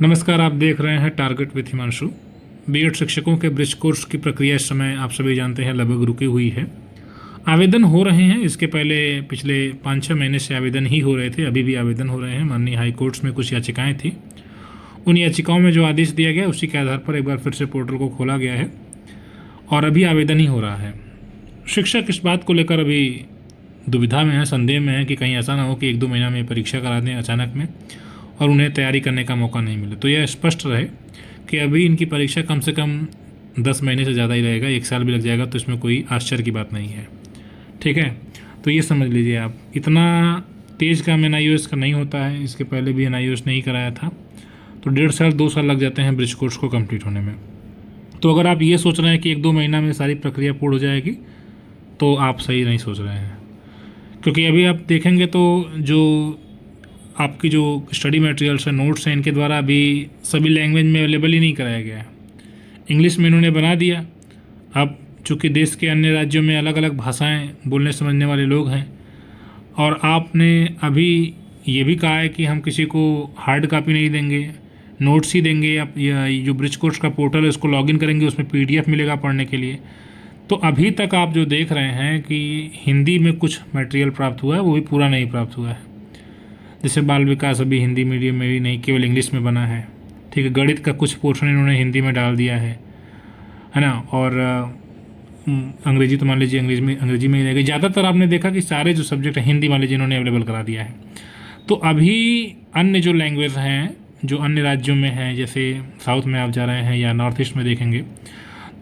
नमस्कार, आप देख रहे हैं टारगेट विथ हिमांशु। बीएड शिक्षकों के ब्रिज कोर्स की प्रक्रिया इस समय आप सभी जानते हैं लगभग रुकी हुई है। आवेदन हो रहे हैं। इसके पहले पिछले 5-6 महीने से आवेदन ही हो रहे थे, अभी भी आवेदन हो रहे हैं। माननीय हाई कोर्ट्स में कुछ याचिकाएं थी, उन याचिकाओं में जो आदेश दिया गया उसी के आधार पर एक बार फिर से पोर्टल को खोला गया है और अभी आवेदन ही हो रहा है। शिक्षक इस बात को लेकर अभी दुविधा में है, संदेह में है कि कहीं ऐसा ना हो कि 1-2 महीना में परीक्षा करा दें अचानक में और उन्हें तैयारी करने का मौका नहीं मिले। तो यह स्पष्ट रहे कि अभी इनकी परीक्षा कम से कम 10 महीने से ज़्यादा ही रहेगा, 1 साल भी लग जाएगा तो इसमें कोई आश्चर्य की बात नहीं है। ठीक है, तो ये समझ लीजिए आप, इतना तेज़ काम NIOS का नहीं होता है। इसके पहले भी NIOS नहीं कराया था, तो 1.5 साल 2 साल लग जाते हैं ब्रिज कोर्स को कंप्लीट होने में। तो अगर आप ये सोच रहे हैं कि 1-2 महीना में सारी प्रक्रिया पूर्ण हो जाएगी तो आप सही नहीं सोच रहे हैं, क्योंकि अभी आप देखेंगे तो जो आपकी जो स्टडी मटेरियल्स है, नोट्स हैं, इनके द्वारा अभी सभी लैंग्वेज में अवेलेबल ही नहीं कराया गया है। इंग्लिश में इन्होंने बना दिया। अब चूँकि देश के अन्य राज्यों में अलग अलग भाषाएं बोलने समझने वाले लोग हैं और आपने अभी ये भी कहा है कि हम किसी को हार्ड कापी नहीं देंगे, नोट्स ही देंगे। आप जो ब्रिज कोर्स का पोर्टल है उसको लॉगिन करेंगे, उसमें PDF मिलेगा पढ़ने के लिए। तो अभी तक आप जो देख रहे हैं कि हिंदी में कुछ मटेरियल प्राप्त हुआ है, वो भी पूरा नहीं प्राप्त हुआ है। जैसे बाल विकास अभी हिंदी मीडियम में भी नहीं, केवल इंग्लिश में बना है। ठीक है, गणित का कुछ पोर्शन इन्होंने हिंदी में डाल दिया है ना। और अंग्रेजी तो मान लीजिए अंग्रेजी में ही रहेगी। ज़्यादातर आपने देखा कि सारे जो सब्जेक्ट हैं हिंदी मान लीजिए इन्होंने अवेलेबल करा दिया है। तो अभी अन्य जो लैंग्वेज हैं जो अन्य राज्यों में हैं, जैसे साउथ में आप जा रहे हैं या नॉर्थ ईस्ट में देखेंगे,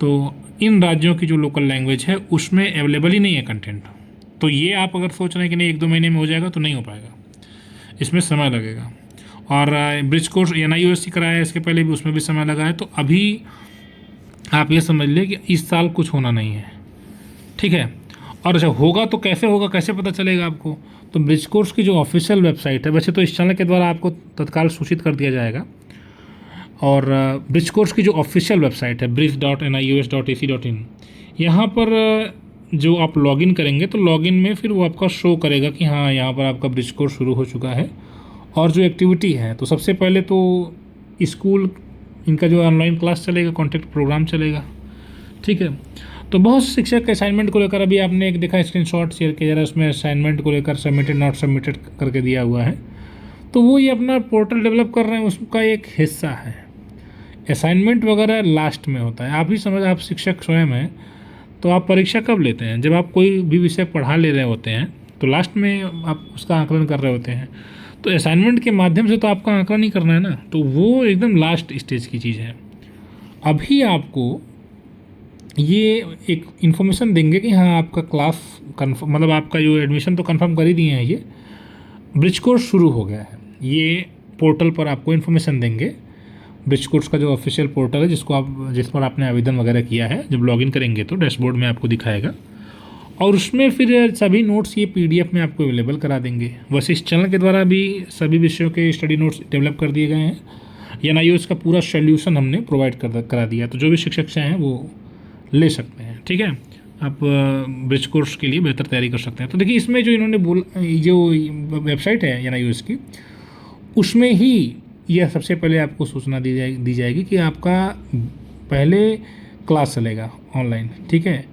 तो इन राज्यों की जो लोकल लैंग्वेज है उसमें अवेलेबल ही नहीं है कंटेंट। तो ये आप अगर सोच रहे हैं कि नहीं 1-2 महीने में हो जाएगा, तो नहीं हो पाएगा, इसमें समय लगेगा। और ब्रिज कोर्स NIOS कराया है, इसके पहले भी उसमें भी समय लगा है। तो अभी आप ये समझ लें कि इस साल कुछ होना नहीं है। ठीक है, और जब होगा तो कैसे होगा, कैसे पता चलेगा आपको? तो ब्रिज कोर्स की जो ऑफिशियल वेबसाइट है, वैसे तो इस चैनल के द्वारा आपको तत्काल सूचित कर दिया जाएगा, और ब्रिज कोर्स की जो ऑफिशियल वेबसाइट है bridge.nios.ac.in, यहाँ पर जो आप लॉगिन करेंगे तो लॉगिन में फिर वो आपका शो करेगा कि हाँ यहाँ पर आपका ब्रिज कोर्स शुरू हो चुका है। और जो एक्टिविटी है, तो सबसे पहले तो स्कूल इनका जो ऑनलाइन क्लास चलेगा, कॉन्टेक्ट प्रोग्राम चलेगा। ठीक है, तो बहुत शिक्षक असाइनमेंट को लेकर अभी आपने एक देखा स्क्रीनशॉट शेयर किया जा रहा है, उसमें असाइनमेंट को लेकर सबमिटेड नॉट सबमिटेड करके दिया हुआ है। तो वो ये अपना पोर्टल डेवलप कर रहे हैं, उसका एक हिस्सा है। असाइनमेंट वगैरह लास्ट में होता है। आप ही समझ, आप शिक्षक स्वयं हैं, तो आप परीक्षा कब लेते हैं? जब आप कोई भी विषय पढ़ा ले रहे होते हैं तो लास्ट में आप उसका आकलन कर रहे होते हैं। तो असाइनमेंट के माध्यम से तो आपका आकलन ही करना है ना, तो वो एकदम लास्ट स्टेज की चीज़ है। अभी आपको ये एक इन्फॉर्मेशन देंगे कि हाँ आपका क्लास कन्फर्म, मतलब आपका जो एडमिशन तो कंफर्म कर ही दिए हैं, ये ब्रिज कोर्स शुरू हो गया है। ये पोर्टल पर आपको इन्फॉर्मेशन देंगे। ब्रिज कोर्स का जो ऑफिशियल पोर्टल है जिस पर आपने आवेदन वगैरह किया है, जब लॉगिन करेंगे तो डैशबोर्ड में आपको दिखाएगा, और उसमें फिर सभी नोट्स ये PDF में आपको अवेलेबल करा देंगे। वैसे इस चैनल के द्वारा भी सभी विषयों के स्टडी नोट्स डेवलप कर दिए गए हैं। NIOS का पूरा सोल्यूशन हमने प्रोवाइड करा दिया, तो जो भी शिक्षक चाहें वो ले सकते हैं। ठीक है, आप ब्रिज कोर्स के लिए बेहतर तैयारी कर सकते हैं। तो देखिए, इसमें जो इन्होंने जो वेबसाइट है NIOS की, उसमें ही यह सबसे पहले आपको सूचना दी जाएगी कि आपका पहले क्लास चलेगा ऑनलाइन। ठीक है,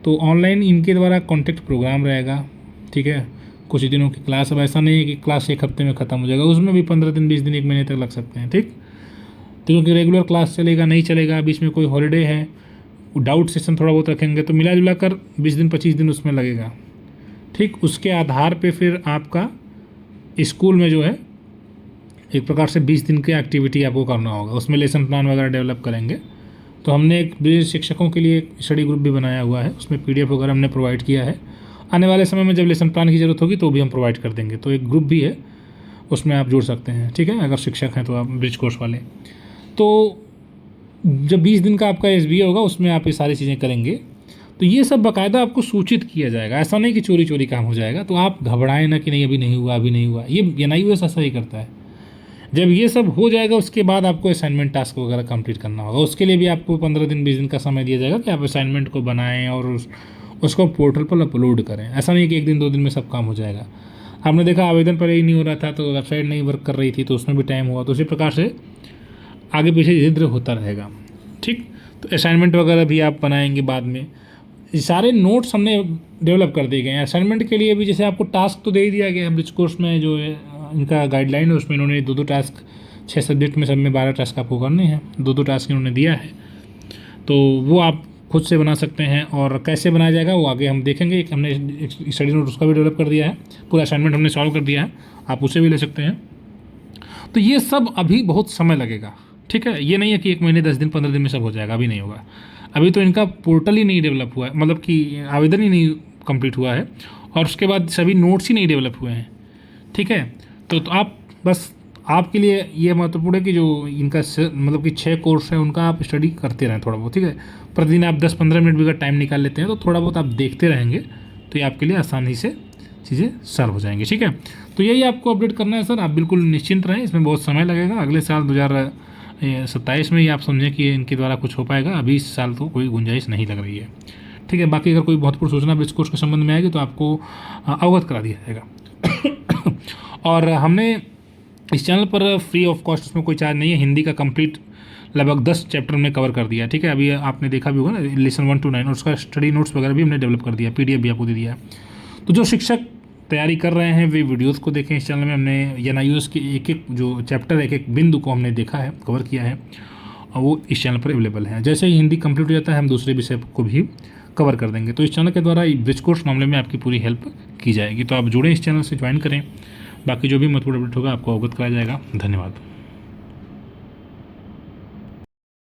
तो ऑनलाइन इनके द्वारा कॉन्टेक्ट प्रोग्राम रहेगा। ठीक है, कुछ दिनों की क्लास। अब ऐसा नहीं है कि क्लास 1 हफ्ते में ख़त्म हो जाएगा, उसमें भी 15 दिन, 20 दिन, 1 महीने तक लग सकते हैं। ठीक, तो क्योंकि रेगुलर क्लास चलेगा नहीं चलेगा, बीच में कोई हॉलीडे है, डाउट सेशन थोड़ा बहुत रखेंगे, तो मिला जुला कर 20 दिन 25 दिन उसमें लगेगा। ठीक, उसके आधार पर फिर आपका स्कूल में जो है एक प्रकार से 20 दिन की एक्टिविटी आपको करना होगा, उसमें लेसन प्लान वगैरह डेवलप करेंगे। तो हमने एक ब्रिज शिक्षकों के लिए एक स्टडी ग्रुप भी बनाया हुआ है, उसमें PDF वगैरह हमने प्रोवाइड किया है। आने वाले समय में जब लेसन प्लान की ज़रूरत होगी तो भी हम प्रोवाइड कर देंगे। तो एक ग्रुप भी है, उसमें आप जुड़ सकते हैं। ठीक है, अगर शिक्षक हैं तो आप ब्रिज कोर्स वाले। तो जब 20 दिन का आपका SBA होगा, उसमें आप ये सारी चीज़ें करेंगे, तो ये सब बाकायदा आपको सूचित किया जाएगा। ऐसा नहीं कि चोरी चोरी काम हो जाएगा। तो आप घबराएं ना कि नहीं अभी नहीं हुआ, अभी नहीं हुआ। ये NIOS ऐसा ही करता है। जब ये सब हो जाएगा उसके बाद आपको असाइनमेंट टास्क वगैरह कंप्लीट करना होगा। उसके लिए भी आपको 15 दिन 20 दिन का समय दिया जाएगा कि आप असाइनमेंट को बनाएं और उसको पोर्टल पर अपलोड करें। ऐसा नहीं कि 1 दिन 2 दिन में सब काम हो जाएगा। आपने देखा आवेदन पर ही नहीं हो रहा था तो वेबसाइट नहीं वर्क कर रही थी, तो उसमें भी टाइम हुआ। तो उसी प्रकार से आगे पीछे धीरे धीरे होता रहेगा। ठीक, तो असाइनमेंट वगैरह भी आप बनाएंगे बाद में। ये सारे नोट्स हमने डेवलप कर दिए गए हैं। असाइनमेंट के लिए भी जैसे आपको टास्क तो दे ही दिया गया है ब्रिज कोर्स में, जो है इनका गाइडलाइन है उसमें इन्होंने 2-2 टास्क 6 सब्जेक्ट में, सब में 12 टास्क आपको करने हैं, 2-2 टास्क इन्होंने दिया है। तो वो आप खुद से बना सकते हैं, और कैसे बनाया जाएगा वो आगे हम देखेंगे। एक हमने स्टडी नोट उसका भी डेवलप कर दिया है, पूरा असाइनमेंट हमने सॉल्व कर दिया है, आप उसे भी ले सकते हैं। तो ये सब अभी बहुत समय लगेगा, ठीक है। ये नहीं है कि 1 महीने 10 दिन 15 दिन में सब हो जाएगा, अभी नहीं होगा। अभी तो इनका पोर्टल ही नहीं डेवलप हुआ है, मतलब कि आवेदन ही नहीं कंप्लीट हुआ है, और उसके बाद सभी नोट्स ही नहीं डेवलप हुए हैं, ठीक है। तो आप बस, आपके लिए ये महत्वपूर्ण है कि जो इनका मतलब कि 6 कोर्स है उनका आप स्टडी करते रहें थोड़ा बहुत, ठीक है। प्रतिदिन आप 10-15 मिनट भी अगर टाइम निकाल लेते हैं तो थोड़ा बहुत आप देखते रहेंगे, तो ये आपके लिए आसानी से चीज़ें सॉल्व हो जाएंगी, ठीक है। तो यही आपको अपडेट करना है सर, आप बिल्कुल निश्चिंत रहें, इसमें बहुत समय लगेगा। अगले साल 2027 में ही आप समझें कि इनके द्वारा कुछ हो पाएगा, अभी इस साल तो कोई गुंजाइश नहीं लग रही है, ठीक है। बाकी अगर कोई महत्वपूर्ण सूचना ब्रिज कोर्स के संबंध में आएगी तो आपको अवगत करा दिया जाएगा। और हमने इस चैनल पर फ्री ऑफ कॉस्ट, उसमें कोई चार्ज नहीं है, हिंदी का कंप्लीट लगभग 10 चैप्टर में कवर कर दिया है, ठीक है। अभी आपने देखा भी होगा ना, लेसन 1 to 9, और उसका स्टडी नोट्स वगैरह भी हमने डेवलप कर दिया, PDF भी आपको दे दिया है। तो जो शिक्षक तैयारी कर रहे हैं वे वीडियोस को देखें। इस चैनल में हमने NIOS के एक जो चैप्टर, एक बिंदु को हमने देखा है, कवर किया है, और वो इस चैनल पर अवेलेबल है। जैसे ही हिंदी कंप्लीट हो जाता है हम दूसरे विषय को भी कवर कर देंगे। तो इस चैनल के द्वारा ब्रिज कोर्स मामले में आपकी पूरी हेल्प की जाएगी। तो आप जुड़ें, इस चैनल से ज्वाइन करें, बाकी जो भी महत्वपूर्ण अपडेट होगा आपको अवगत कराया जाएगा। धन्यवाद।